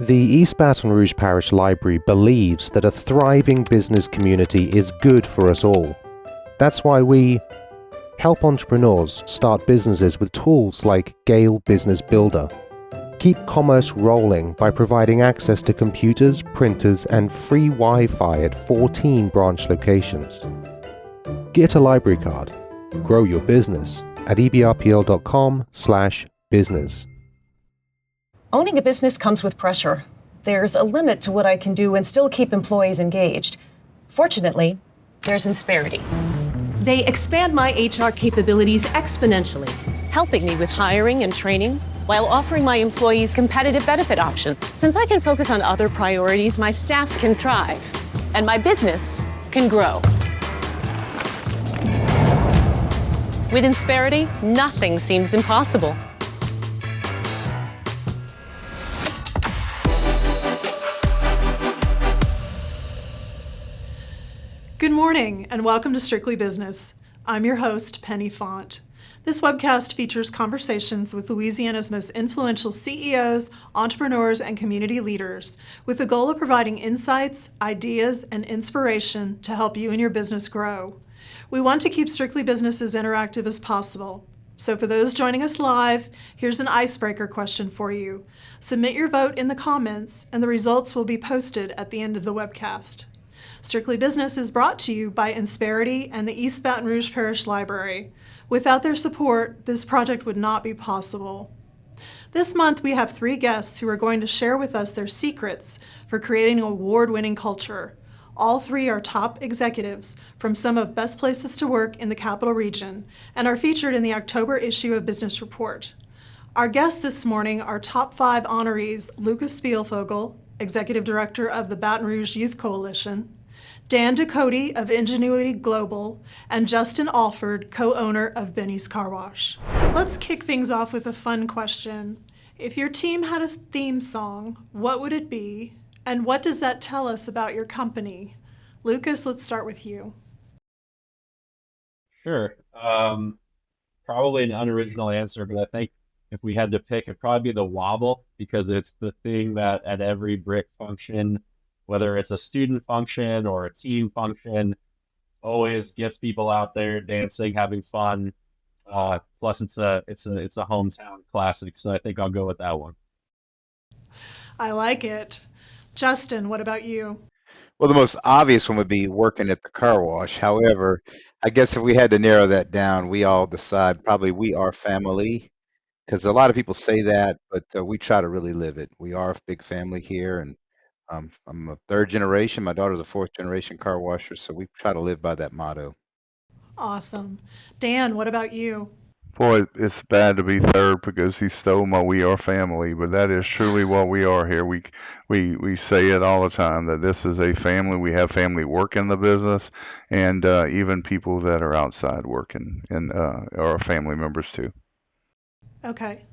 The East Baton Rouge Parish Library believes that a thriving business community is good for us all. That's why we help entrepreneurs start businesses with tools like Gale Business Builder. Keep commerce rolling by providing access to computers, printers, and free Wi-Fi at 14 branch locations. Get a library card. Grow your business at ebrpl.com/business. Owning a business comes with pressure. There's a limit to what I can do and still keep employees engaged. Fortunately, there's Insperity. They expand my HR capabilities exponentially, helping me with hiring and training while offering my employees competitive benefit options. Since I can focus on other priorities, my staff can thrive, and my business can grow. With Insperity, nothing seems impossible. Good morning and welcome to Strictly Business. I'm your host, Penny Font. This webcast features conversations with Louisiana's most influential CEOs, entrepreneurs, and community leaders with the goal of providing insights, ideas, and inspiration to help you and your business grow. We want to keep Strictly Business as interactive as possible. So for those joining us live, here's an icebreaker question for you. Submit your vote in the comments and the results will be posted at the end of the webcast. Strictly Business is brought to you by Insperity and the East Baton Rouge Parish Library. Without their support, this project would not be possible. This month, we have 3 guests who are going to share with us their secrets for creating an award-winning culture. All 3 are top executives from some of best places to work in the Capital Region and are featured in the October issue of Business Report. Our guests this morning are top 5 honorees Lucas Spielfogel, Executive Director of the Baton Rouge Youth Coalition, Dan Ducote of Ingenuity Global, and Justin Alford, co-owner of Benny's Car Wash. Let's kick things off with a fun question. If your team had a theme song, what would it be? And what does that tell us about your company? Lucas, let's start with you. Sure. Probably an unoriginal answer, but I think if we had to pick, it'd probably be the wobble, because it's the thing that at every brick function, whether it's a student function or a team function, always gets people out there dancing, having fun. Plus, it's a hometown classic, so I think I'll go with that one. I like it. Justin, what about you? Well, the most obvious one would be working at the car wash. However, I guess if we had to narrow that down, we all decide probably we are family, because a lot of people say that, but we try to really live it. We are a big family here, and I'm a 3rd generation. My daughter's a 4th generation car washer, so we try to live by that motto. Awesome. Dan, what about you? Boy, it's bad to be third because he stole my "We Are Family," but that is truly what we are here. We say it all the time that this is a family. We have family work in the business, and even people that are outside working and are family members too. Okay.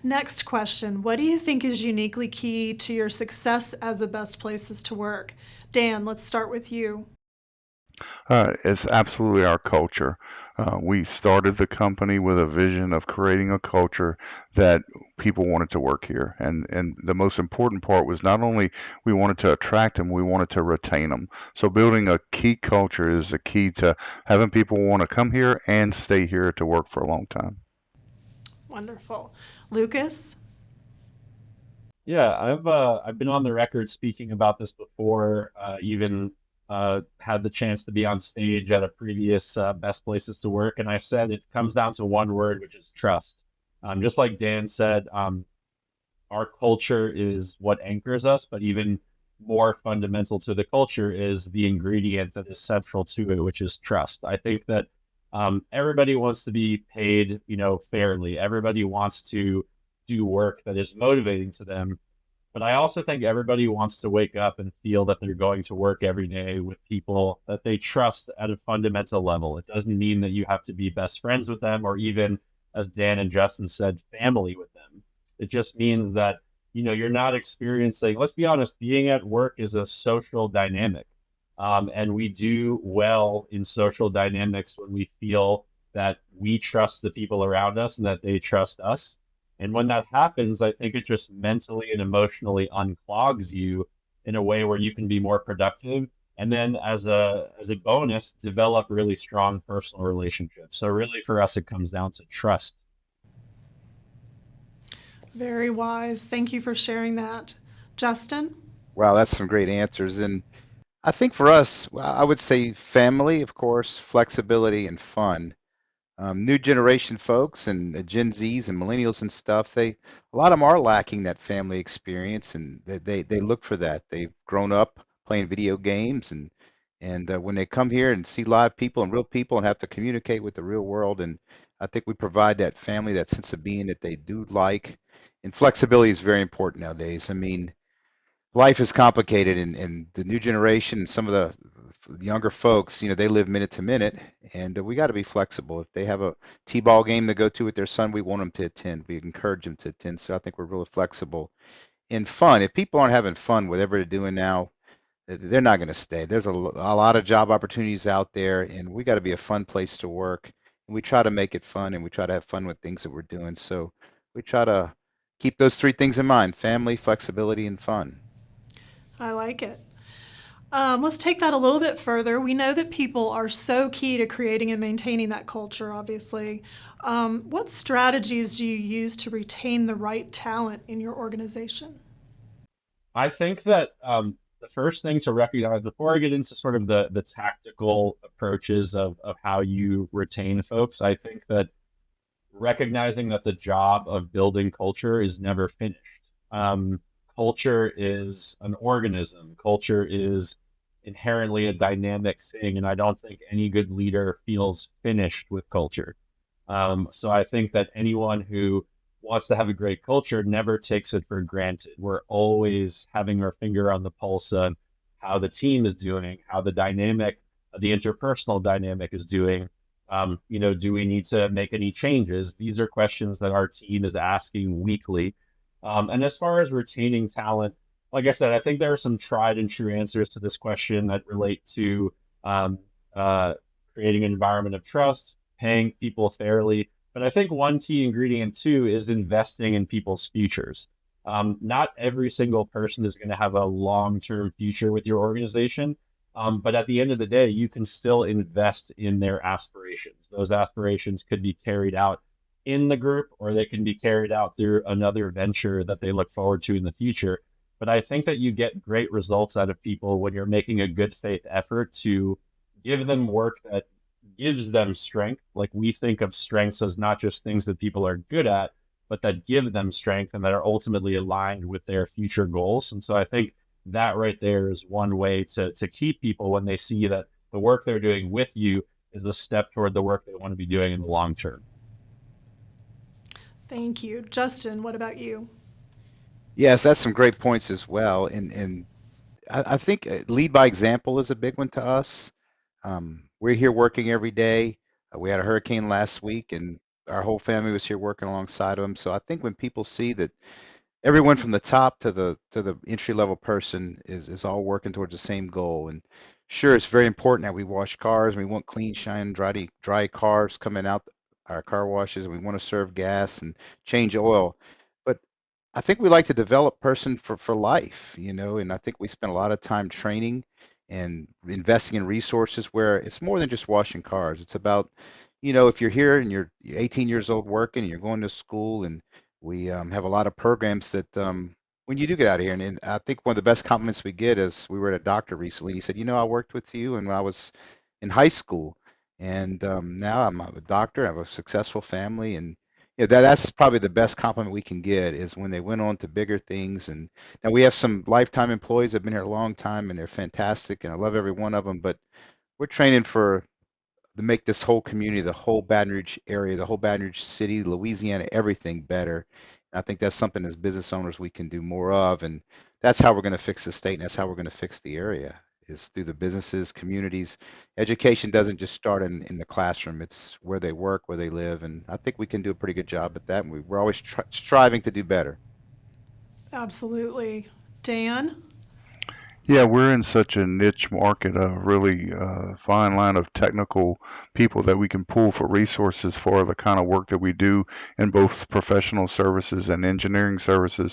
Next question. What do you think is uniquely key to your success as a best places to work? Dan, let's start with you. It's absolutely our culture. We started the company with a vision of creating a culture that people wanted to work here. And the most important part was not only we wanted to attract them, we wanted to retain them. So building a key culture is the key to having people want to come here and stay here to work for a long time. Wonderful. Lucas? Yeah, I've been on the record speaking about this before, even had the chance to be on stage at a previous Best Places to Work, and I said it comes down to one word, which is trust. Just like Dan said, our culture is what anchors us, but even more fundamental to the culture is the ingredient that is central to it, which is trust. I think that everybody wants to be paid, fairly. Everybody wants to do work that is motivating to them. But I also think everybody wants to wake up and feel that they're going to work every day with people that they trust at a fundamental level. It doesn't mean that you have to be best friends with them or even, as Dan and Justin said, family with them. It just means that, you're not experiencing, let's be honest, being at work is a social dynamic. And we do well in social dynamics when we feel that we trust the people around us and that they trust us. And when that happens, I think it just mentally and emotionally unclogs you in a way where you can be more productive. And then as a bonus, develop really strong personal relationships. So really for us, it comes down to trust. Very wise. Thank you for sharing that. Justin? Wow, that's some great answers. And I think for us, well, I would say family, of course, flexibility and fun. New generation folks and Gen Zs and millennials and stuff, a lot of them are lacking that family experience, and they look for that. They've grown up playing video games, and when they come here and see live people and real people and have to communicate with the real world, and I think we provide that family, that sense of being that they do like. And flexibility is very important nowadays. I mean, life is complicated, and the new generation, some of the younger folks, they live minute to minute, and we got to be flexible. If they have a t-ball game to go to with their son, we want them to attend. We encourage them to attend. So I think we're really flexible and fun. If people aren't having fun, whatever they're doing now, they're not going to stay. There's a lot of job opportunities out there, and we got to be a fun place to work. And we try to make it fun, and we try to have fun with things that we're doing. So we try to keep those three things in mind: family, flexibility, and fun. I like it. Let's take that a little bit further. We know that people are so key to creating and maintaining that culture, obviously. What strategies do you use to retain the right talent in your organization? I think that the first thing to recognize before I get into sort of the tactical approaches of how you retain folks, I think that recognizing that the job of building culture is never finished. Culture is an organism. Culture is inherently a dynamic thing, and I don't think any good leader feels finished with culture. So I think that anyone who wants to have a great culture never takes it for granted. We're always having our finger on the pulse of how the team is doing, how the dynamic, the interpersonal dynamic is doing. Do we need to make any changes? These are questions that our team is asking weekly. And as far as retaining talent, like I said, I think there are some tried and true answers to this question that relate to creating an environment of trust, paying people fairly. But I think one key ingredient too is investing in people's futures. Not every single person is going to have a long-term future with your organization. But at the end of the day, you can still invest in their aspirations. Those aspirations could be carried out in the group, or they can be carried out through another venture that they look forward to in the future. But I think that you get great results out of people when you're making a good faith effort to give them work that gives them strength. Like, we think of strengths as not just things that people are good at, but that give them strength and that are ultimately aligned with their future goals. And so I think that right there is one way to keep people when they see that the work they're doing with you is a step toward the work they want to be doing in the long term. Thank you. Justin, what about you? Yes, that's some great points as well. And I think lead by example is a big one to us. We're here working every day. We had a hurricane last week, and our whole family was here working alongside of them. So I think when people see that everyone from the top to the entry level person is all working towards the same goal. And sure, it's very important that we wash cars. We want clean, shine, dry cars coming out our car washes, and we want to serve gas and change oil. But I think we like to develop person for life, and I think we spend a lot of time training and investing in resources where it's more than just washing cars. It's about, if you're here and you're 18 years old working and you're going to school, and we have a lot of programs that when you do get out of here, and I think one of the best compliments we get is we were at a doctor recently. He said, I worked with you and when I was in high school, and now I'm a doctor, I have a successful family, and that's probably the best compliment we can get is when they went on to bigger things. And now we have some lifetime employees that have been here a long time, and they're fantastic, and I love every one of them. But we're training to make this whole community, the whole Baton Rouge area, the whole Baton Rouge city, Louisiana, everything better. And I think that's something as business owners we can do more of, and that's how we're going to fix the state, and that's how we're going to fix the area, is through the businesses, communities. Education doesn't just start in the classroom. It's where they work, where they live, and I think we can do a pretty good job at that, and we're always striving to do better. Absolutely. Dan? Yeah, we're in such a niche market, a really fine line of technical people that we can pull for resources for the kind of work that we do in both professional services and engineering services.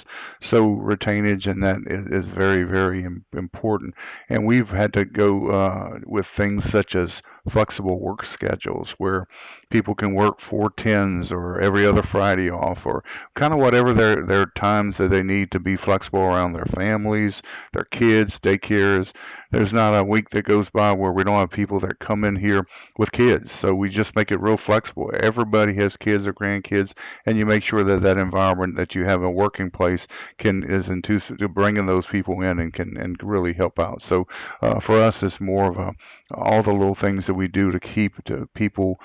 So retainage in that is very, very important. And we've had to go with things such as flexible work schedules where people can work 4/10s or every other Friday off, or kind of whatever their times that they need to be flexible around their families, their kids, daycares. There's not a week that goes by where we don't have people that come in here with kids. So we just make it real flexible. Everybody has kids or grandkids, and you make sure that that environment that you have a working place is conducive to bringing those people in and can really help out. So for us, it's more of all the little things that we do to keep to people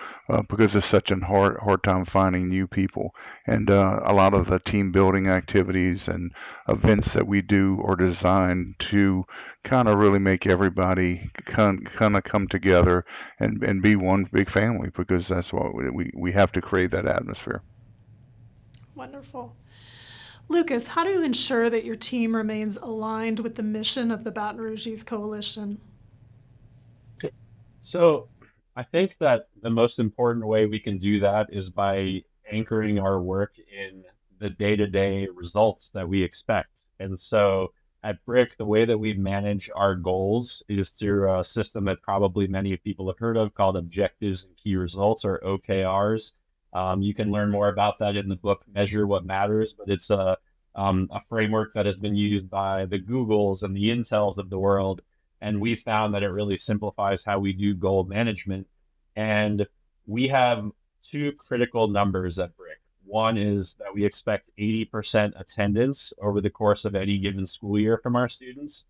because it's such a hard time finding new people, and a lot of the team building activities and events that we do are designed to kind of really make everybody kind of come together and be one big family, because that's what we have to create that atmosphere. Wonderful. Lucas, how do you ensure that your team remains aligned with the mission of the Baton Rouge Youth Coalition? So I think that the most important way we can do that is by anchoring our work in the day-to-day results that we expect. And so at BRIC, the way that we manage our goals is through a system that probably many people have heard of called Objectives and Key Results, or OKRs. You can learn more about that in the book, Measure What Matters, but it's a framework that has been used by the Googles and the Intels of the world. And we found that it really simplifies how we do goal management. And we have two critical numbers at BRIC. One is that we expect 80% attendance over the course of any given school year from our students,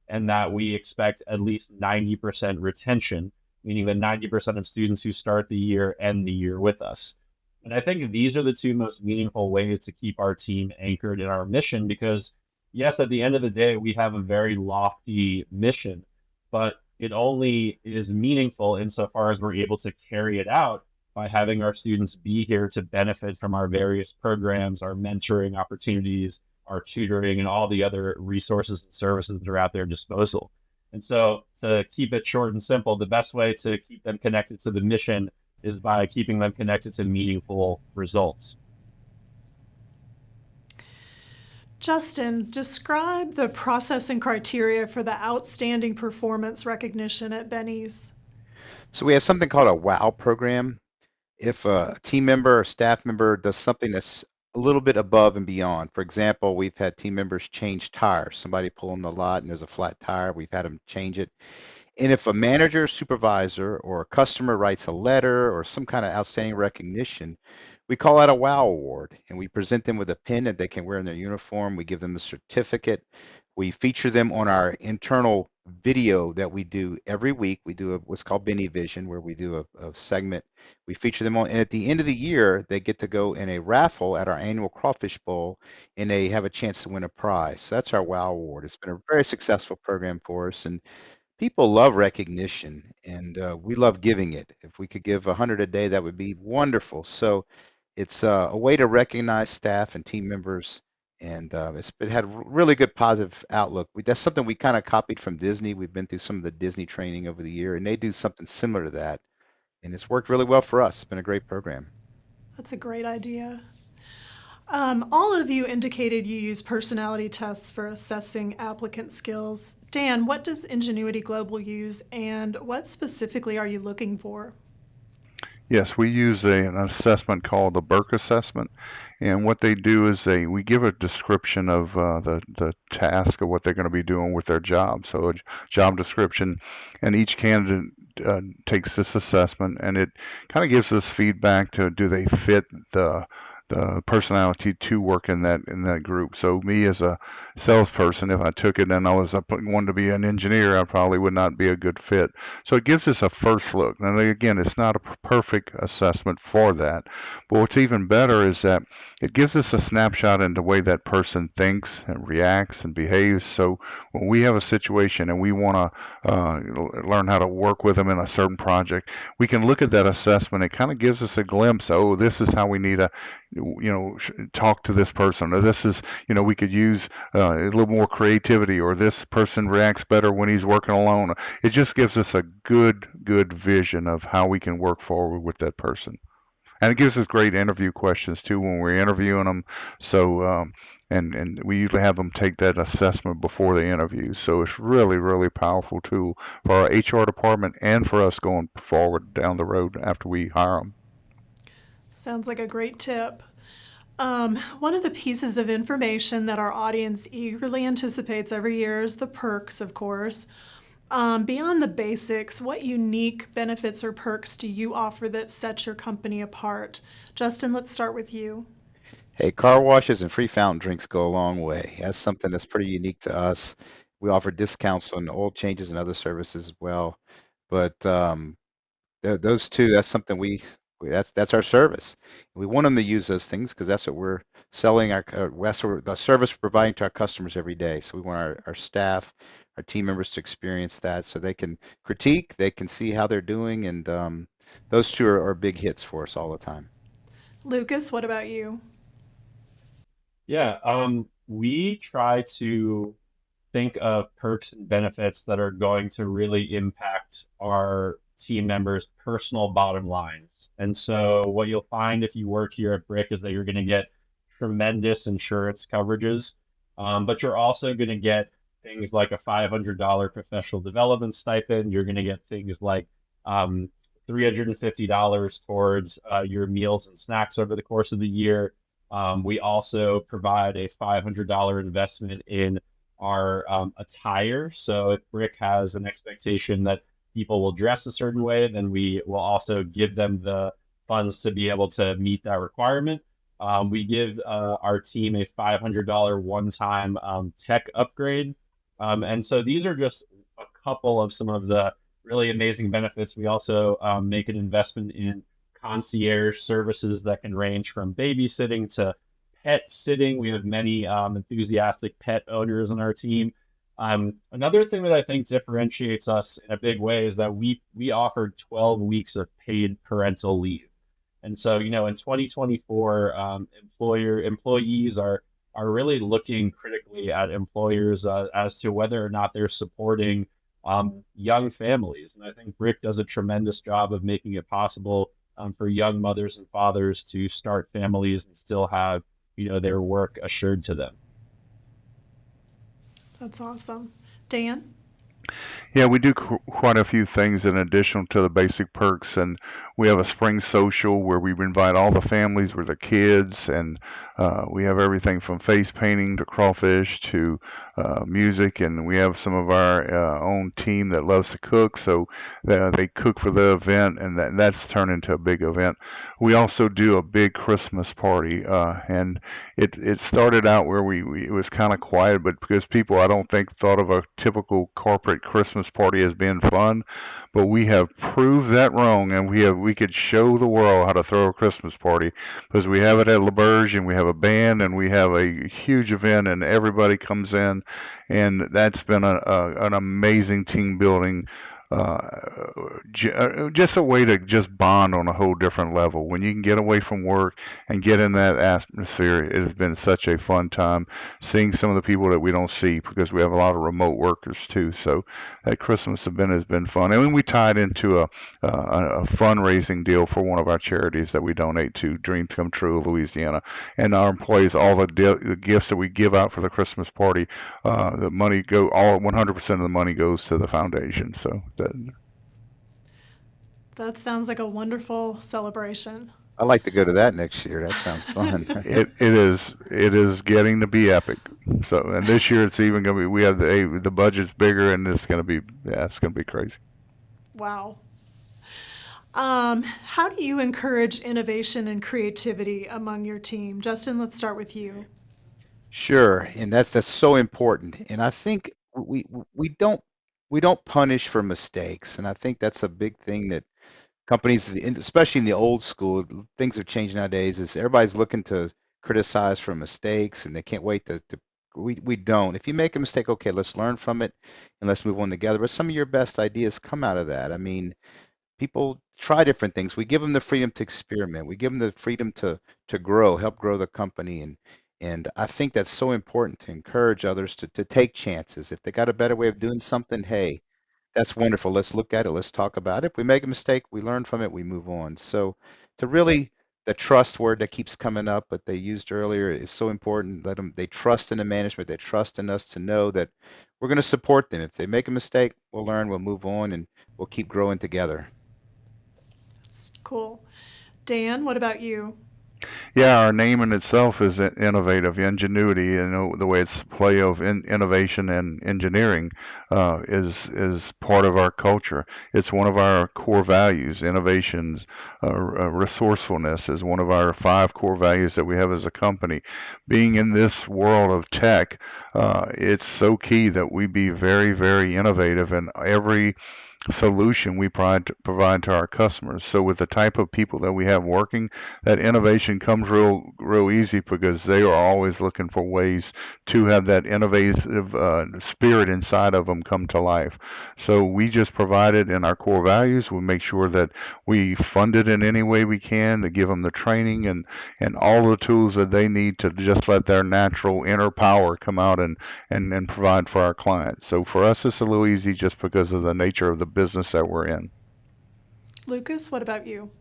and that we expect at least 90% retention, meaning that 90% of students who start the year end the year with us. And I think these are the two most meaningful ways to keep our team anchored in our mission, because yes, at the end of the day, we have a very lofty mission, but it only is meaningful insofar as we're able to carry it out by having our students be here to benefit from our various programs, our mentoring opportunities, our tutoring, and all the other resources and services that are at their disposal. And so to keep it short and simple, the best way to keep them connected to the mission is by keeping them connected to meaningful results. Justin, describe the process and criteria for the outstanding performance recognition at Benny's. So we have something called a WOW program. If a team member or staff member does something that's a little bit above and beyond. For example, we've had team members change tires. Somebody pulling the lot and there's a flat tire, we've had them change it. And if a manager, supervisor, or a customer writes a letter or some kind of outstanding recognition, we call that a WOW award, and we present them with a pin that they can wear in their uniform. We give them a certificate. We feature them on our internal video that we do every week. We do what's called Benny Vision, where we do a segment. We feature them on, and at the end of the year, they get to go in a raffle at our annual Crawfish Bowl, and they have a chance to win a prize. So that's our WOW award. It's been a very successful program for us, and people love recognition, and we love giving it. If we could give 100 a day, that would be wonderful. So it's a way to recognize staff and team members, and it had a really good positive outlook. That's something we kind of copied from Disney. We've been through some of the Disney training over the year, and they do something similar to that, and it's worked really well for us. It's been a great program. That's a great idea. All of you indicated you use personality tests for assessing applicant skills. Dan, what does Ingenuity Global use, and what specifically are you looking for? Yes, we use an assessment called the Burke assessment, and what they do is we give a description of the task of what they're going to be doing with their job. So a job description, and each candidate takes this assessment, and it kind of gives us feedback to do they fit the personality to work in that group. So me as a salesperson, if I took it and I wanted to be an engineer, I probably would not be a good fit. So it gives us a first look. Now again, it's not a perfect assessment for that, but what's even better is that it gives us a snapshot into the way that person thinks and reacts and behaves. So when we have a situation and we want to learn how to work with them in a certain project, we can look at that assessment. It kind of gives us a glimpse. Oh, this is how we need to talk to this person, or this is, we could use a little more creativity, or this person reacts better when he's working alone. It just gives us a good vision of how we can work forward with that person. And it gives us great interview questions too when we're interviewing them. So, and we usually have them take that assessment before the interview. So it's really powerful tool for our HR department and for us going forward down the road after we hire them. Sounds like a great tip. One of the pieces of information that our audience eagerly anticipates every year is the perks, of course. Beyond the basics, what unique benefits or perks do you offer that set your company apart? Justin, let's start with you. Hey, car washes and free fountain drinks go a long way. That's something that's pretty unique to us. We offer discounts on oil changes and other services as well. But those two, that's something that's our service. We want them to use those things because that's what we're selling the service we're providing to our customers every day. So we want our staff, our team members to experience that so they can critique, they can see how they're doing, and those two are big hits for us all the time. Lucas, what about you? Yeah, we try to think of perks and benefits that are going to really impact our team members' personal bottom lines. And so what you'll find if you work here at Brick is that you're going to get tremendous insurance coverages, but you're also going to get things like a $500 professional development stipend. You're going to get things like $350 towards your meals and snacks over the course of the year. We also provide a $500 investment in our attire. So if Brick has an expectation that people will dress a certain way, then we will also give them the funds to be able to meet that requirement. We give our team a $500 one-time tech upgrade. And so these are just a couple of some of the really amazing benefits. We also make an investment in concierge services that can range from babysitting to pet sitting. We have many enthusiastic pet owners on our team. Another thing that I think differentiates us in a big way is that we offer 12 weeks of paid parental leave. And so, in 2024, employees are really looking critically at employers as to whether or not they're supporting young families. And I think Brick does a tremendous job of making it possible for young mothers and fathers to start families and still have, their work assured to them. That's awesome. Dan? Yeah, we do quite a few things in addition to the basic perks, and we have a spring social where we invite all the families with the kids, and we have everything from face painting to crawfish to music, and we have some of our own team that loves to cook, so they cook for the event, and that's turned into a big event. We also do a big Christmas party, and it started out where it was kind of quiet, but because people, I don't think, thought of a typical corporate Christmas party as being fun, but we have proved that wrong, and we could show the world how to throw a Christmas party because we have it at LaBerge, and we have a band, and we have a huge event, and everybody comes in, and that's been an amazing team building. Just a way to just bond on a whole different level. When you can get away from work and get in that atmosphere, it has been such a fun time seeing some of the people that we don't see because we have a lot of remote workers too. So that Christmas event has been fun. And then we tied into a fundraising deal for one of our charities that we donate to, Dreams Come True of Louisiana. And our employees, all the gifts that we give out for the Christmas party, the money 100% of the money goes to the foundation. So that sounds like a wonderful celebration. I'd like to go to that next year. That sounds fun. It is getting to be epic. So, and this year it's even going to be. We have the budget's bigger, and it's going to be crazy. Wow. How do you encourage innovation and creativity among your team? Justin, let's start with you. Sure, and that's so important. And I think we don't punish for mistakes, and I think that's a big thing that companies, especially in the old school, things have changed nowadays. Is everybody's looking to criticize for mistakes, and they can't wait to. We don't. If you make a mistake, okay, let's learn from it, and let's move on together. But some of your best ideas come out of that. I mean, people try different things. We give them the freedom to experiment. We give them the freedom to grow, help grow the company, and I think that's so important to encourage others to take chances. If they got a better way of doing something, hey, that's wonderful. Let's look at it. Let's talk about it. If we make a mistake, we learn from it, we move on. So to really, the trust word that keeps coming up, but they used earlier, is so important. Let them, they trust in the management. They trust in us to know that we're going to support them. If they make a mistake, we'll learn, we'll move on, and we'll keep growing together. That's cool. Dan, what about you? Yeah, our name in itself is innovative. Ingenuity, the way it's play of innovation and engineering is part of our culture. It's one of our core values. Innovations, resourcefulness is one of our 5 core values that we have as a company. Being in this world of tech, it's so key that we be very, very innovative in every solution we provide to our customers. So with the type of people that we have working, that innovation comes real easy because they are always looking for ways to have that innovative spirit inside of them come to life. So we just provide it in our core values. We make sure that we fund it in any way we can to give them the training and all the tools that they need to just let their natural inner power come out and provide for our clients. So for us, it's a little easy just because of the nature of the business that we're in. Lucas, what about you?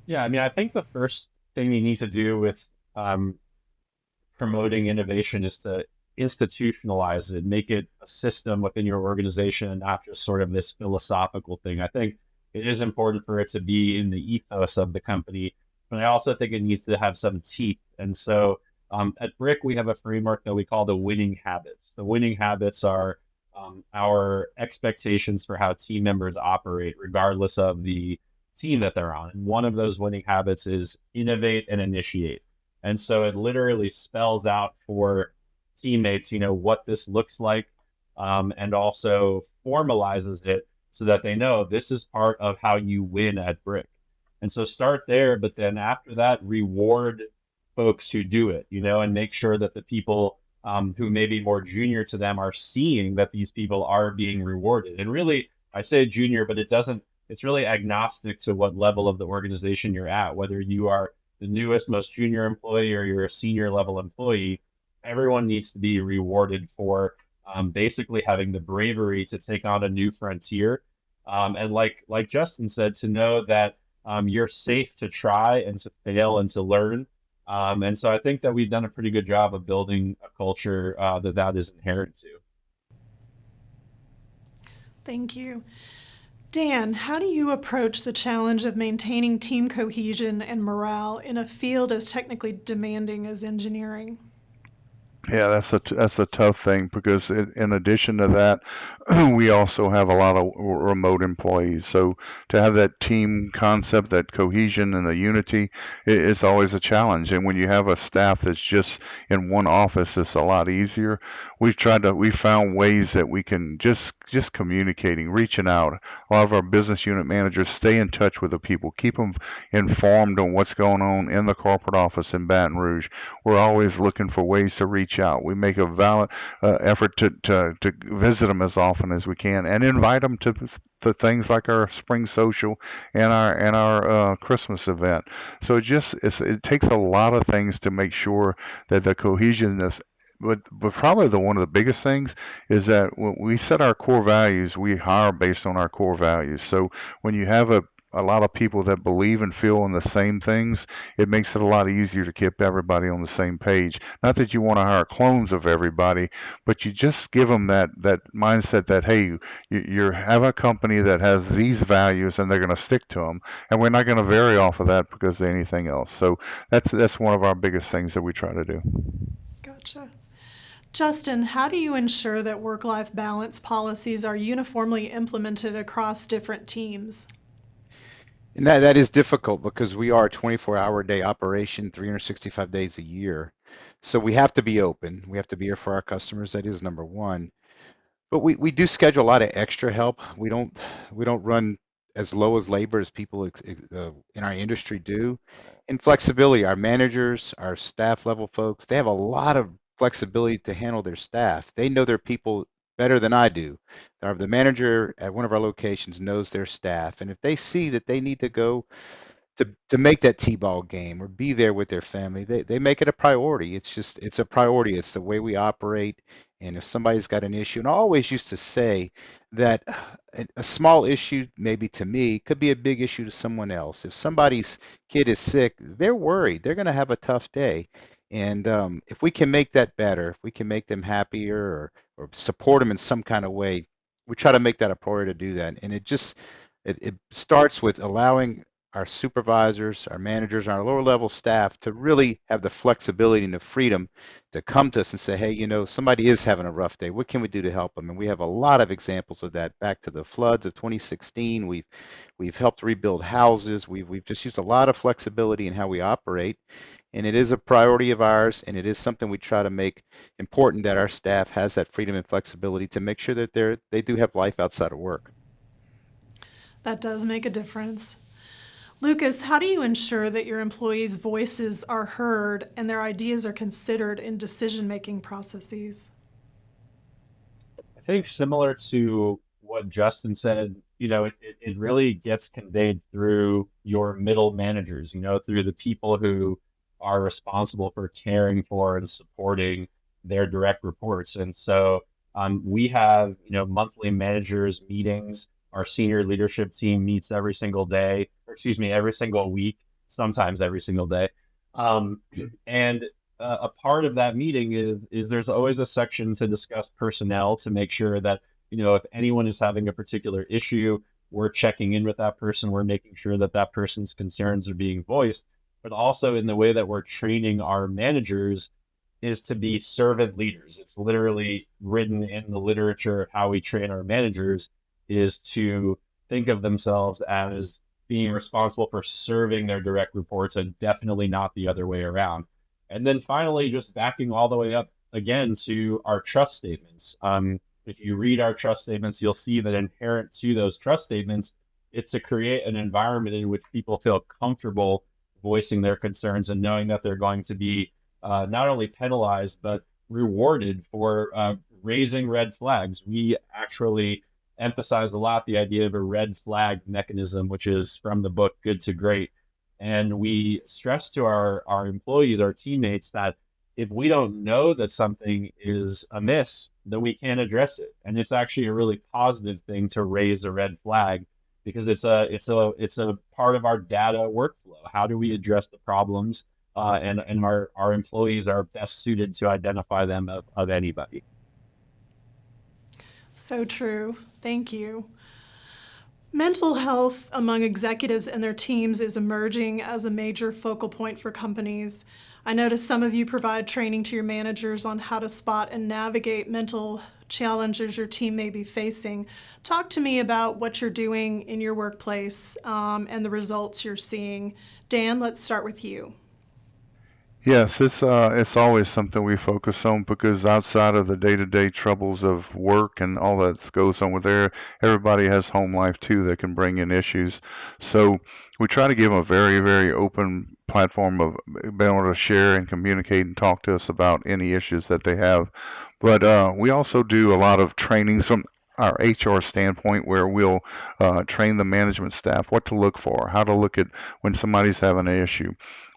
Yeah, I mean, I think the first thing you need to do with promoting innovation is to institutionalize it, make it a system within your organization, not just sort of this philosophical thing. I think it is important for it to be in the ethos of the company, but I also think it needs to have some teeth. And so at Brick, we have a framework that we call the winning habits. The winning habits are our expectations for how team members operate, regardless of the team that they're on. And one of those winning habits is innovate and initiate. And so it literally spells out for teammates, what this looks like, and also formalizes it so that they know this is part of how you win at Brick. And so start there, but then after that, reward folks who do it, and make sure that the people who may be more junior to them are seeing that these people are being rewarded. And really, I say junior, but it's really agnostic to what level of the organization you're at, whether you are the newest, most junior employee or you're a senior level employee. Everyone needs to be rewarded for basically having the bravery to take on a new frontier. And like Justin said, to know that you're safe to try and to fail and to learn. And so I think that we've done a pretty good job of building a culture that is inherent to. Thank you. Dan, how do you approach the challenge of maintaining team cohesion and morale in a field as technically demanding as engineering? Yeah, that's a tough thing because in addition to that, we also have a lot of remote employees. So to have that team concept, that cohesion and the unity, it's always a challenge. And when you have a staff that's just in one office, it's a lot easier. We found ways that we can just communicating, reaching out. A lot of our business unit managers stay in touch with the people, keep them informed on what's going on in the corporate office in Baton Rouge. We're always looking for ways to reach out. We make a valid effort to visit them as often as we can and invite them to things like our spring social and our Christmas event. So it takes a lot of things to make sure that the cohesionness. But probably one of the biggest things is that when we set our core values, we hire based on our core values. So when you have a lot of people that believe and feel in the same things, it makes it a lot easier to keep everybody on the same page. Not that you want to hire clones of everybody, but you just give them that mindset that, hey, you have a company that has these values and they're going to stick to them, and we're not going to vary off of that because of anything else. So that's one of our biggest things that we try to do. Gotcha. Justin, how do you ensure that work-life balance policies are uniformly implemented across different teams? And that is difficult because we are a 24-hour-a-day operation, 365 days a year. So we have to be open. We have to be here for our customers. That is number one. But we do schedule a lot of extra help. We don't run as low as labor as people in our industry do. And flexibility, our managers, our staff level folks, they have a lot of flexibility to handle their staff. They know their people better than I do. The manager at one of our locations knows their staff, and if they see that they need to go to make that T-ball game or be there with their family, they make it a priority. It's a priority. It's the way we operate. And if somebody's got an issue, and I always used to say that a small issue maybe to me could be a big issue to someone else. If somebody's kid is sick, they're worried. They're going to have a tough day. And if we can make that better, if we can make them happier or support them in some kind of way, we try to make that a priority to do that. And it starts with allowing our supervisors, our managers, and our lower level staff to really have the flexibility and the freedom to come to us and say, hey, somebody is having a rough day. What can we do to help them? And we have a lot of examples of that. Back to the floods of 2016, we've helped rebuild houses. We've just used a lot of flexibility in how we operate. And it is a priority of ours, and it is something we try to make important, that our staff has that freedom and flexibility to make sure that they do have life outside of work. That does make a difference. Lucas, how do you ensure that your employees' voices are heard and their ideas are considered in decision-making processes? I think similar to what Justin said, it really gets conveyed through your middle managers, through the people who are responsible for caring for and supporting their direct reports. And so we have, monthly managers meetings. Our senior leadership team meets every single day, every single week, sometimes every single day. And a part of that meeting is there's always a section to discuss personnel, to make sure that, if anyone is having a particular issue, we're checking in with that person. We're making sure that that person's concerns are being voiced, but also in the way that we're training our managers is to be servant leaders. It's literally written in the literature of how we train our managers, is to think of themselves as being responsible for serving their direct reports, and definitely not the other way around. And then finally, just backing all the way up again to our trust statements. If you read our trust statements, you'll see that inherent to those trust statements, it's to create an environment in which people feel comfortable voicing their concerns and knowing that they're going to be not only penalized, but rewarded for raising red flags. We actually emphasize a lot the idea of a red flag mechanism, which is from the book Good to Great. And we stress to our employees, our teammates, that if we don't know that something is amiss, then we can't address it. And it's actually a really positive thing to raise a red flag, because it's a part of our data workflow. How do we address the problems? And our employees are best suited to identify them of anybody. So true. Thank you. Mental health among executives and their teams is emerging as a major focal point for companies. I notice some of you provide training to your managers on how to spot and navigate mental challenges your team may be facing. Talk to me about what you're doing in your workplace and the results you're seeing. Dan, let's start with you. Yes, it's always something we focus on, because outside of the day-to-day troubles of work and all that goes on with there, everybody has home life too that can bring in issues. So we try to give them a very, very open platform of being able to share and communicate and talk to us about any issues that they have. But we also do a lot of trainings from our HR standpoint, where we'll train the management staff what to look for, how to look at when somebody's having an issue.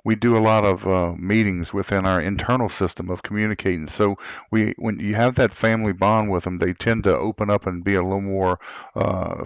We do a lot of meetings within our internal system of communicating. So when you have that family bond with them, they tend to open up and be a little more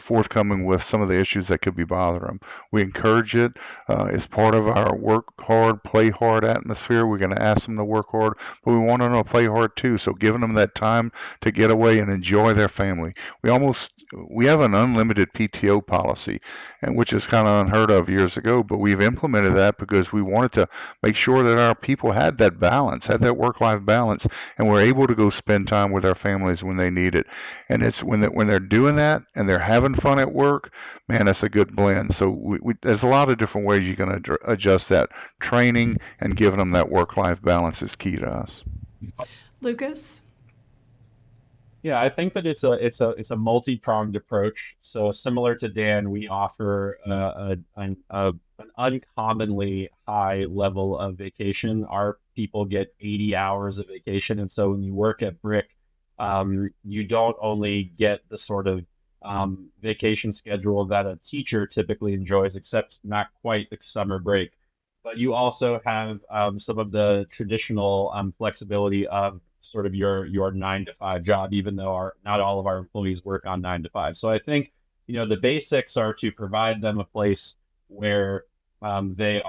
forthcoming with some of the issues that could be bothering them. We encourage it. It's part of our work hard, play hard atmosphere. We're going to ask them to work hard, but we want them to play hard too. So giving them that time to get away and enjoy their family. We have an unlimited PTO policy, and which is kind of unheard of years ago, but we've implemented that because we wanted to make sure that our people had that balance, had that work-life balance, and we're able to go spend time with our families when they need it. And it's when they're doing that and they're having fun at work, man, that's a good blend. So there's a lot of different ways you can adjust that. Training and giving them that work-life balance is key to us. Lucas? Yeah, I think that it's a multi-pronged approach. So similar to Dan, we offer an uncommonly high level of vacation. Our people get 80 hours of vacation, and so when you work at Brick, you don't only get the sort of vacation schedule that a teacher typically enjoys, except not quite the summer break, but you also have some of the traditional flexibility of sort of your 9 to 5 job, even though not all of our employees work on 9 to 5. So I think, the basics are to provide them a place where they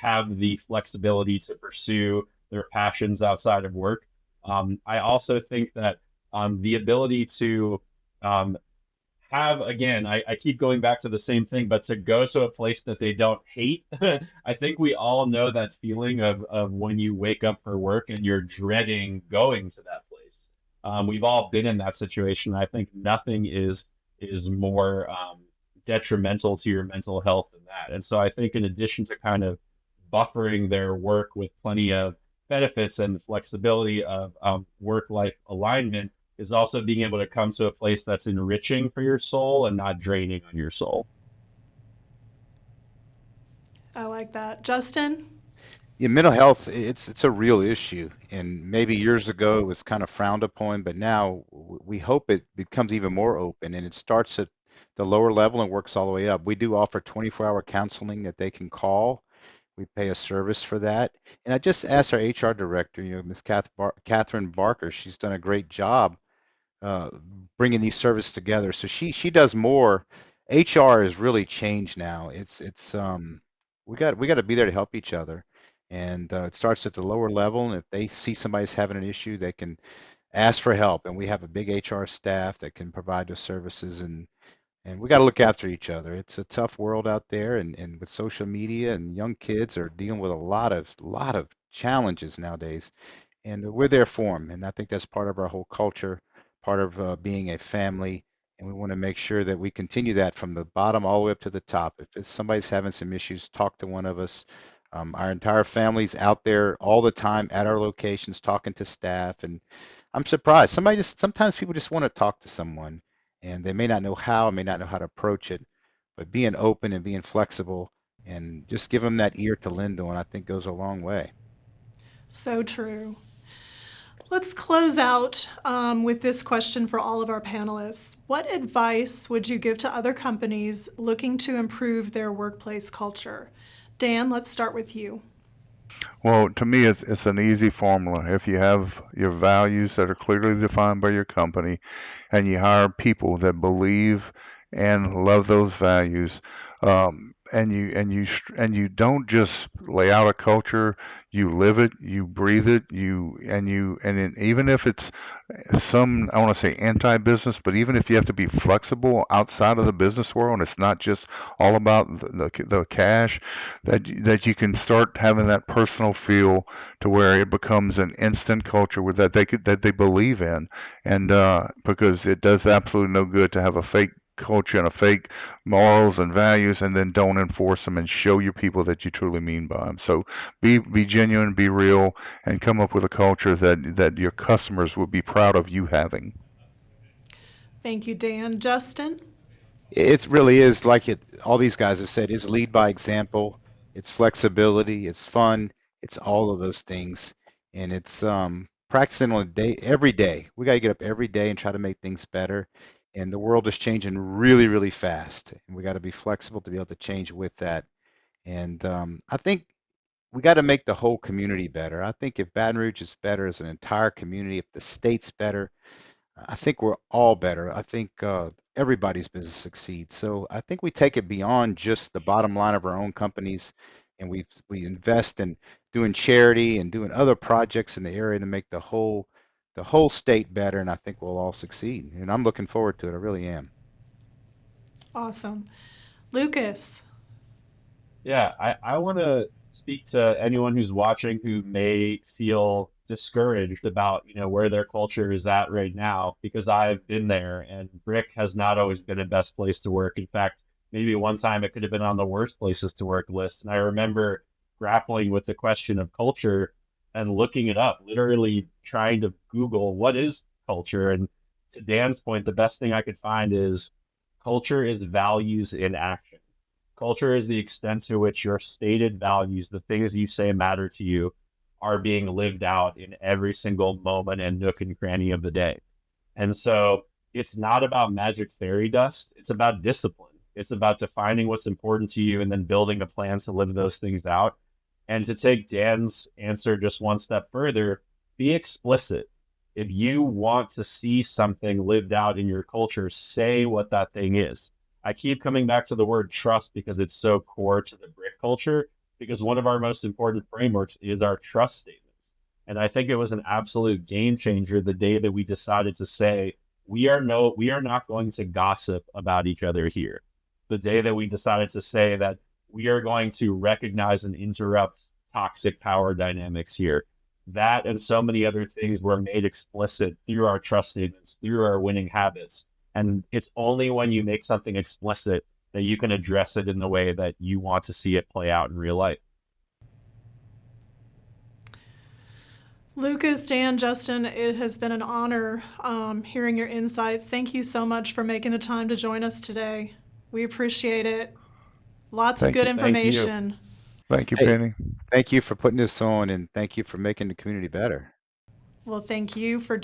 have the flexibility to pursue their passions outside of work. I also think that the ability to have, again, I keep going back to the same thing, but to go to a place that they don't hate. I think we all know that feeling of when you wake up for work and you're dreading going to that place. We've all been in that situation. I think nothing is more detrimental to your mental health than that. And so I think, in addition to kind of buffering their work with plenty of benefits and flexibility of work-life alignment, is also being able to come to a place that's enriching for your soul and not draining on your soul. I like that. Justin? Yeah, mental health, it's a real issue. And maybe years ago it was kind of frowned upon, but now we hope it becomes even more open and it starts at the lower level and works all the way up. We do offer 24-hour counseling that they can call. We pay a service for that. And I just asked our HR director, Ms. Catherine Barker, she's done a great job uh, bringing these services together. So she does more. HR has really changed now. It's we got to be there to help each other, and it starts at the lower level. And if they see somebody's having an issue, they can ask for help. And we have a big HR staff that can provide those services. And we got to look after each other. It's a tough world out there, and with social media and young kids are dealing with a lot of challenges nowadays, and we're there for them. And I think that's part of our whole culture, part of being a family, and we want to make sure that we continue that from the bottom all the way up to the top. If somebody's having some issues, talk to one of us. Our entire family's out there all the time at our locations talking to staff, and I'm surprised. Sometimes people just want to talk to someone, and they may not know how to approach it, but being open and being flexible and just give them that ear to lend on, I think goes a long way. So true. Let's close out with this question for all of our panelists. What advice would you give to other companies looking to improve their workplace culture? Dan, let's start with you. Well, to me, it's an easy formula. If you have your values that are clearly defined by your company, and you hire people that believe and love those values, and you don't just lay out a culture, you live it, you breathe it, even if it's some, I want to say anti-business, but even if you have to be flexible outside of the business world, and it's not just all about the cash, that you can start having that personal feel to where it becomes an instant culture that they believe in, and because it does absolutely no good to have a fake culture and a fake morals and values and then don't enforce them and show your people that you truly mean by them. So be genuine, be real, and come up with a culture that your customers will be proud of you having. Thank you, Dan. Justin? It really is like all these guys have said, is lead by example. It's flexibility, it's fun, it's all of those things. And it's practicing on a day, every day. We got to get up every day and try to make things better. And the world is changing really, really fast. And we got to be flexible to be able to change with that. And I think we got to make the whole community better. I think if Baton Rouge is better as an entire community, if the state's better, I think we're all better. I think everybody's business succeeds. So I think we take it beyond just the bottom line of our own companies, and we invest in doing charity and doing other projects in the area to make the whole state better. And I think we'll all succeed. And I'm looking forward to it. I really am. Awesome. Lucas? Yeah, I want to speak to anyone who's watching who may feel discouraged about, where their culture is at right now, because I've been there, and Brick has not always been the best place to work. In fact, maybe one time it could have been on the worst places to work list. And I remember grappling with the question of culture and looking it up, literally trying to Google what is culture. And to Dan's point, the best thing I could find is culture is values in action. Culture is the extent to which your stated values, the things you say matter to you, are being lived out in every single moment and nook and cranny of the day. And so it's not about magic fairy dust. It's about discipline. It's about defining what's important to you and then building a plan to live those things out. And to take Dan's answer just one step further, be explicit. If you want to see something lived out in your culture, say what that thing is. I keep coming back to the word trust because it's so core to the BRIC culture, because one of our most important frameworks is our trust statements. And I think it was an absolute game changer the day that we decided to say, we are not going to gossip about each other here. The day that we decided to say that we are going to recognize and interrupt toxic power dynamics here. That and so many other things were made explicit through our trust statements, through our winning habits. And it's only when you make something explicit that you can address it in the way that you want to see it play out in real life. Lucas, Dan, Justin, it has been an honor hearing your insights. Thank you so much for making the time to join us today. We appreciate it. Lots of good information. Thank you, Hey, Penny. thank you for putting this on, and thank you for making the community better. Well, thank you for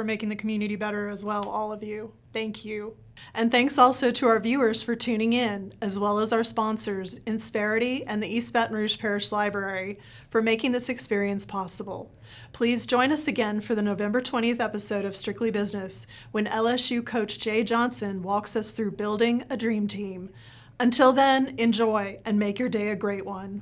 making the community better as well, all of you. Thank you. And thanks also to our viewers for tuning in, as well as our sponsors, Insperity and the East Baton Rouge Parish Library, for making this experience possible. Please join us again for the November 20th episode of Strictly Business, when LSU coach Jay Johnson walks us through building a dream team. Until then, enjoy and make your day a great one.